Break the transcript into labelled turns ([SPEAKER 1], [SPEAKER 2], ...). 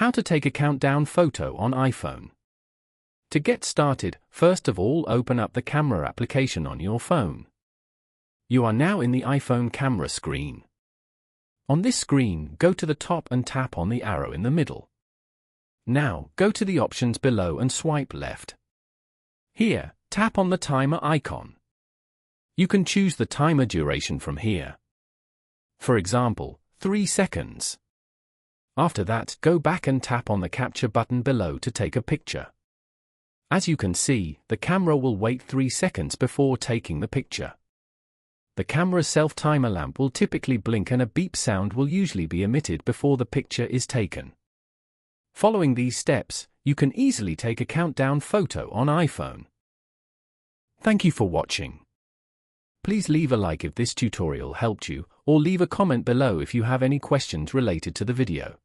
[SPEAKER 1] How to take a countdown photo on iPhone. To get started, first of all open up the camera application on your phone. You are now in the iPhone camera screen. On this screen, go to the top and tap on the arrow in the middle. Now, go to the options below and swipe left. Here, tap on the timer icon. You can choose the timer duration from here. For example, 3 seconds. After that, go back and tap on the capture button below to take a picture. As you can see, the camera will wait 3 seconds before taking the picture. The camera's self-timer lamp will typically blink and a beep sound will usually be emitted before the picture is taken. Following these steps, you can easily take a countdown photo on iPhone. Thank you for watching. Please leave a like if this tutorial helped you, or leave a comment below if you have any questions related to the video.